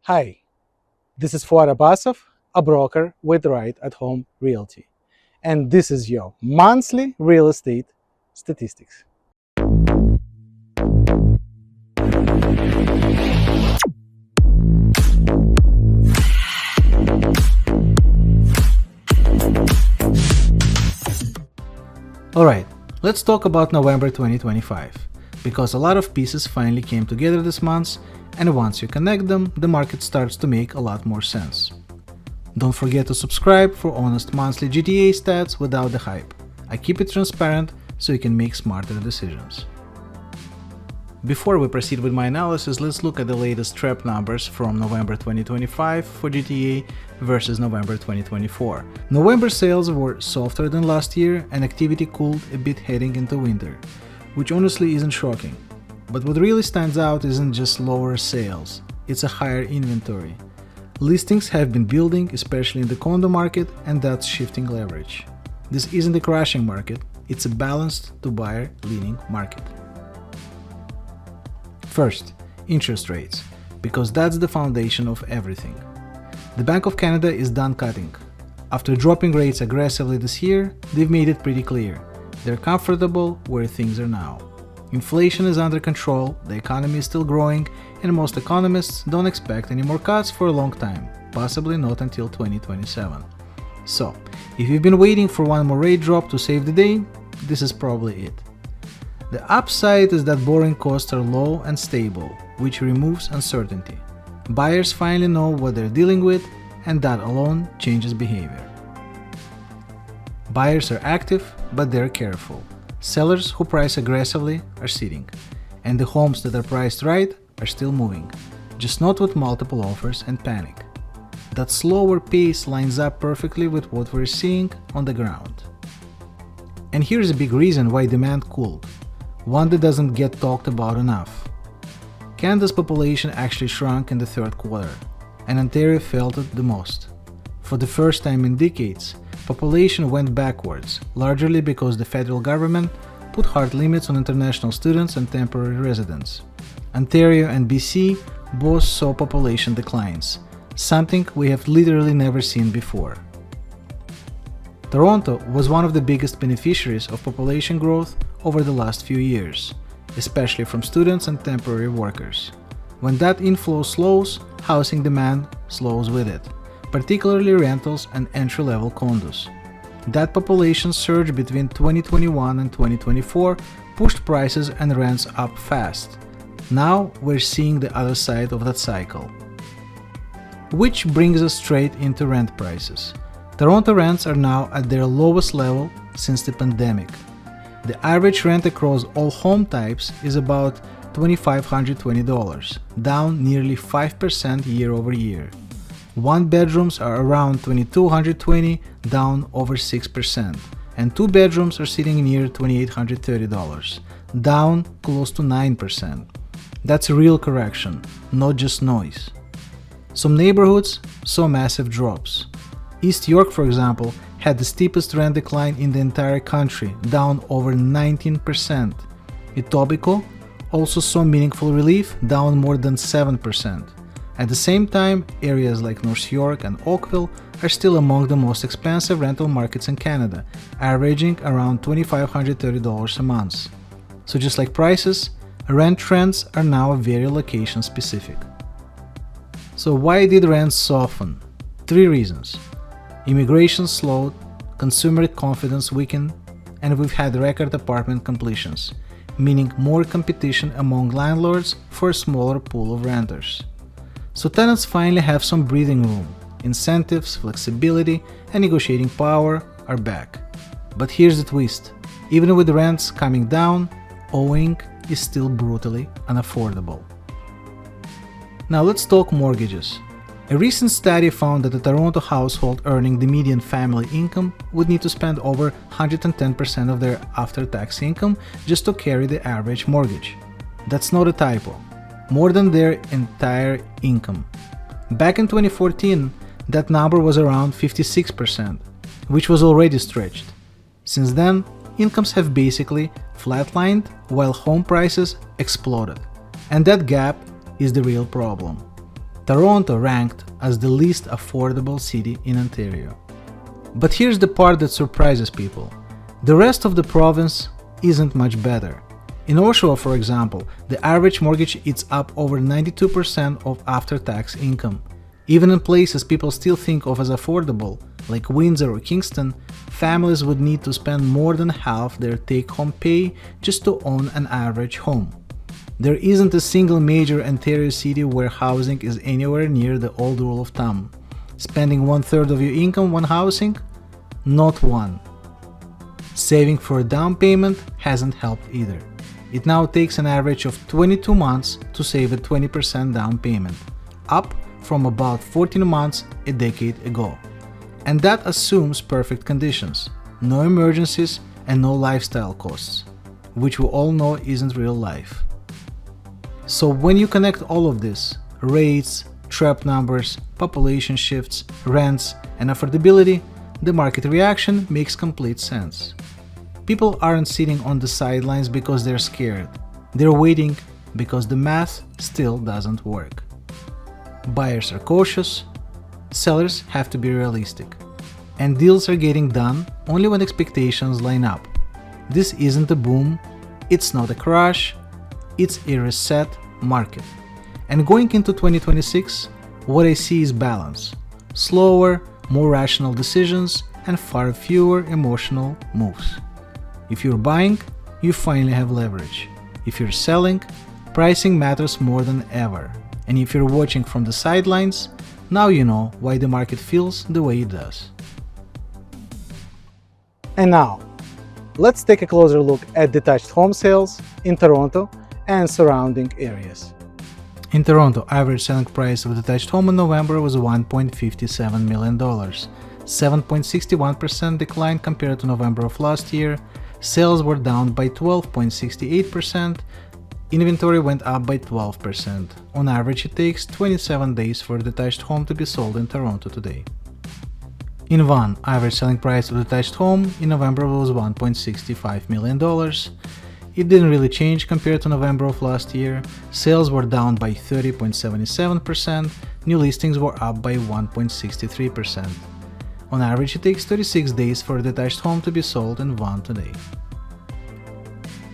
Hi, this is Fuad Abasov, a broker with Right at Home Realty, and this is your monthly real estate statistics. Alright, let's talk about November 2025, because a lot of pieces finally came together this month, and once you connect them, the market starts to make a lot more sense. Don't forget to subscribe for honest monthly GTA stats without the hype. I keep it transparent so you can make smarter decisions. Before we proceed with my analysis, let's look at the latest TREP numbers from November 2025 for GTA versus November 2024. November sales were softer than last year and activity cooled a bit heading into winter, which honestly isn't shocking. But what really stands out isn't just lower sales, it's a higher inventory. Listings have been building, especially in the condo market, and that's shifting leverage. This isn't a crashing market, it's a balanced to buyer-leaning market. First, interest rates, because that's the foundation of everything. The Bank of Canada is done cutting. After dropping rates aggressively this year, they've made it pretty clear. They're comfortable where things are now. Inflation is under control, the economy is still growing, and most economists don't expect any more cuts for a long time, possibly not until 2027. So, if you've been waiting for one more rate drop to save the day, this is probably it. The upside is that borrowing costs are low and stable, which removes uncertainty. Buyers finally know what they're dealing with, and that alone changes behavior. Buyers are active, but they're careful. Sellers who price aggressively are sitting, and the homes that are priced right are still moving, just not with multiple offers and panic. That slower pace lines up perfectly with what we're seeing on the ground. And here's a big reason why demand cooled, one that doesn't get talked about enough. Canada's population actually shrunk in the third quarter, and Ontario felt it the most. For the first time in decades, population went backwards, largely because the federal government put hard limits on international students and temporary residents. Ontario and BC both saw population declines, something we have literally never seen before. Toronto was one of the biggest beneficiaries of population growth over the last few years, especially from students and temporary workers. When that inflow slows, housing demand slows with it, particularly rentals and entry-level condos. That population surge between 2021 and 2024 pushed prices and rents up fast. Now we're seeing the other side of that cycle. Which brings us straight into rent prices. Toronto rents are now at their lowest level since the pandemic. The average rent across all home types is about $2,520, down nearly 5% year over year. One bedrooms are around $2,220, down over 6%, and two bedrooms are sitting near $2,830, down close to 9%. That's a real correction, not just noise. Some neighborhoods saw massive drops. East York, for example, had the steepest rent decline in the entire country, down over 19%. Etobicoke also saw meaningful relief, down more than 7%. At the same time, areas like North York and Oakville are still among the most expensive rental markets in Canada, averaging around $2,530 a month. So just like prices, rent trends are now very location specific. So why did rents soften? 3 reasons. Immigration slowed, consumer confidence weakened, and we've had record apartment completions, meaning more competition among landlords for a smaller pool of renters. So tenants finally have some breathing room. Incentives, flexibility, and negotiating power are back. But here's the twist. Even with rents coming down, owing is still brutally unaffordable. Now let's talk mortgages. A recent study found that a Toronto household earning the median family income would need to spend over 110% of their after-tax income just to carry the average mortgage. That's not a typo. More than their entire income. Back in 2014, that number was around 56%, which was already stretched. Since then, incomes have basically flatlined while home prices exploded. And that gap is the real problem. Toronto ranked as the least affordable city in Ontario. But here's the part that surprises people. The rest of the province isn't much better. In Oshawa, for example, the average mortgage is up over 92% of after-tax income. Even in places people still think of as affordable, like Windsor or Kingston, families would need to spend more than half their take-home pay just to own an average home. There isn't a single major Ontario city where housing is anywhere near the old rule of thumb. Spending 1/3 of your income on housing? Not one. Saving for a down payment hasn't helped either. It now takes an average of 22 months to save a 20% down payment, up from about 14 months a decade ago. And that assumes perfect conditions, no emergencies and no lifestyle costs, which we all know isn't real life. So when you connect all of this, rates, trap numbers, population shifts, rents, and affordability, the market reaction makes complete sense. People aren't sitting on the sidelines because they're scared. They're waiting because the math still doesn't work. Buyers are cautious, sellers have to be realistic, and deals are getting done only when expectations line up. This isn't a boom, it's not a crash, it's a reset market. And going into 2026, what I see is balance. Slower, more rational decisions, and far fewer emotional moves. If you're buying, you finally have leverage. If you're selling, pricing matters more than ever. And if you're watching from the sidelines, now you know why the market feels the way it does. And now, let's take a closer look at detached home sales in Toronto and surrounding areas. In Toronto, average selling price of a detached home in November was $1.57 million, 7.61% decline compared to November of last year. Sales were down by 12.68%. Inventory went up by 12%. On average, it takes 27 days for a detached home to be sold in Toronto today. In Vaughan, average selling price of a detached home in November was $1.65 million. It didn't really change compared to November of last year. Sales were down by 30.77%. New listings were up by 1.63%. On average, it takes 36 days for a detached home to be sold in Vaughan today.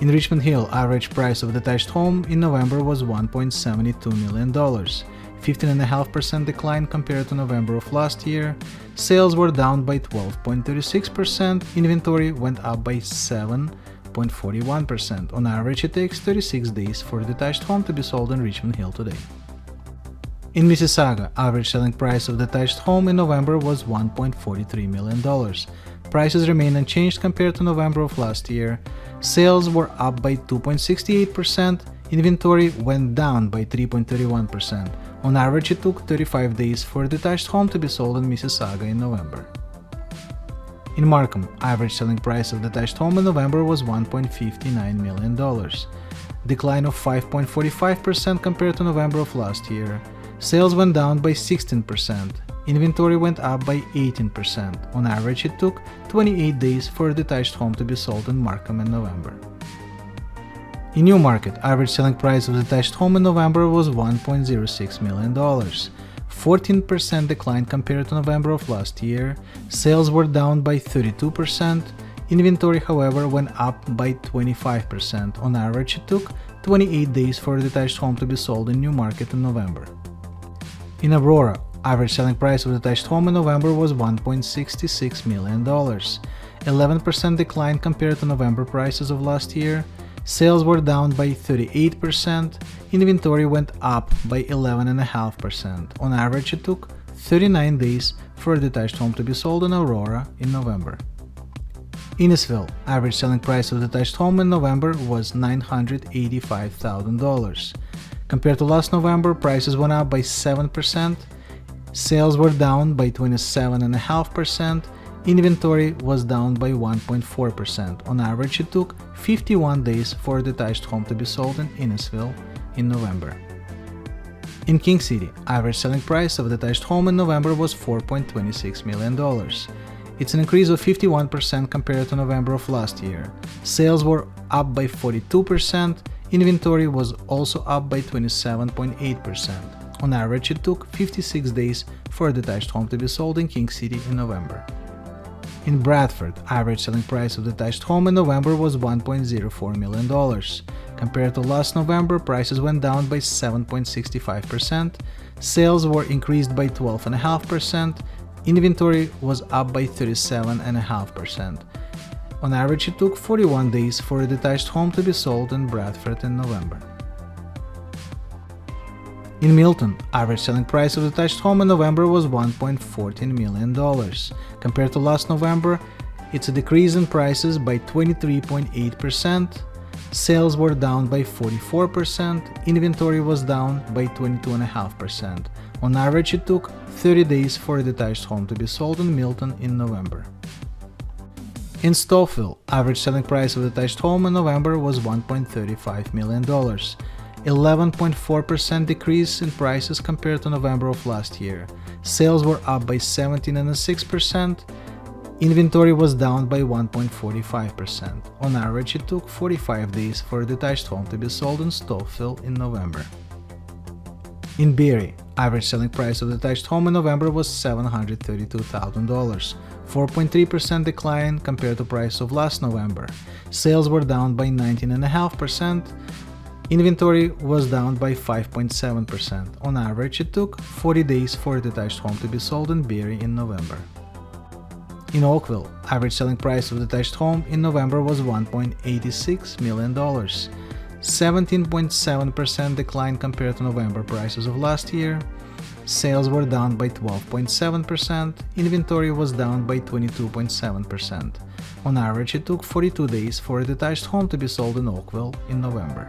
In Richmond Hill, average price of a detached home in November was $1.72 million, 15.5% decline compared to November of last year. Sales were down by 12.36%. Inventory went up by 7.41%. On average, it takes 36 days for a detached home to be sold in Richmond Hill today. In Mississauga, average selling price of detached home in November was $1.43 million. Prices remain unchanged compared to November of last year. Sales were up by 2.68%. Inventory went down by 3.31%. On average, it took 35 days for a detached home to be sold in Mississauga in November. In Markham, average selling price of detached home in November was $1.59 million, decline of 5.45% compared to November of last year. Sales went down by 16%. Inventory went up by 18%. On average, it took 28 days for a detached home to be sold in Markham in November. In Newmarket, average selling price of a detached home in November was $1.06 million, 14% decline compared to November of last year. Sales were down by 32%. Inventory, however, went up by 25%. On average, it took 28 days for a detached home to be sold in Newmarket in November. In Aurora, average selling price of a detached home in November was $1.66 million, 11% decline compared to November prices of last year. Sales were down by 38%. Inventory went up by 11.5%. On average, it took 39 days for a detached home to be sold in Aurora in November. In Innisfil, average selling price of a detached home in November was $985,000. Compared to last November, prices went up by 7%. Sales were down by 27.5%. Inventory was down by 1.4%. On average, it took 51 days for a detached home to be sold in Innisfil in November. In King City, average selling price of a detached home in November was $4.26 million. It's an increase of 51% compared to November of last year. Sales were up by 42%. Inventory was also up by 27.8%. On average, it took 56 days for a detached home to be sold in King City in November. In Bradford, average selling price of detached home in November was $1.04 million. Compared to last November, prices went down by 7.65%, sales were increased by 12.5%, inventory was up by 37.5%. On average, it took 41 days for a detached home to be sold in Bradford in November. In Milton, average selling price of detached home in November was $1.14 million. Compared to last November, it's a decrease in prices by 23.8%, sales were down by 44%, inventory was down by 22.5%. On average, it took 30 days for a detached home to be sold in Milton in November. In Stouffville, average selling price of detached home in November was $1.35 million. 11.4% decrease in prices compared to November of last year. Sales were up by 17.6%. Inventory was down by 1.45%. On average, it took 45 days for a detached home to be sold in Stouffville in November. In Barrie, average selling price of detached home in November was $732,000, 4.3% decline compared to price of last November. Sales were down by 19.5%. Inventory was down by 5.7%. On average, it took 40 days for a detached home to be sold in Barrie in November. In Oakville, average selling price of detached home in November was $1.86 million, 17.7% decline compared to November prices of last year. Sales were down by 12.7%, inventory was down by 22.7%. On average, it took 42 days for a detached home to be sold in Oakville in November.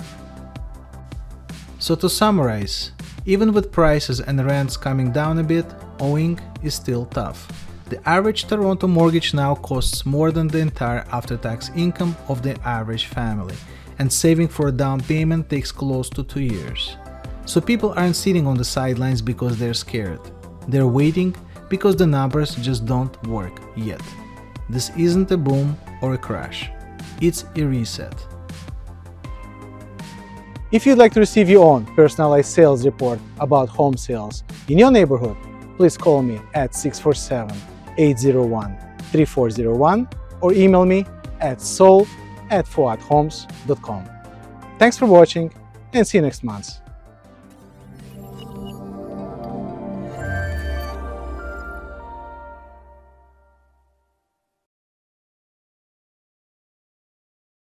So to summarize, even with prices and rents coming down a bit, owing is still tough. The average Toronto mortgage now costs more than the entire after-tax income of the average family, and saving for a down payment takes close to 2 years. So people aren't sitting on the sidelines because they're scared. They're waiting because the numbers just don't work yet. This isn't a boom or a crash. It's a reset. If you'd like to receive your own personalized sales report about home sales in your neighborhood, please call me at 647-801-3401 or email me at sold@fuadhomes.com. Thanks for watching and see you next month.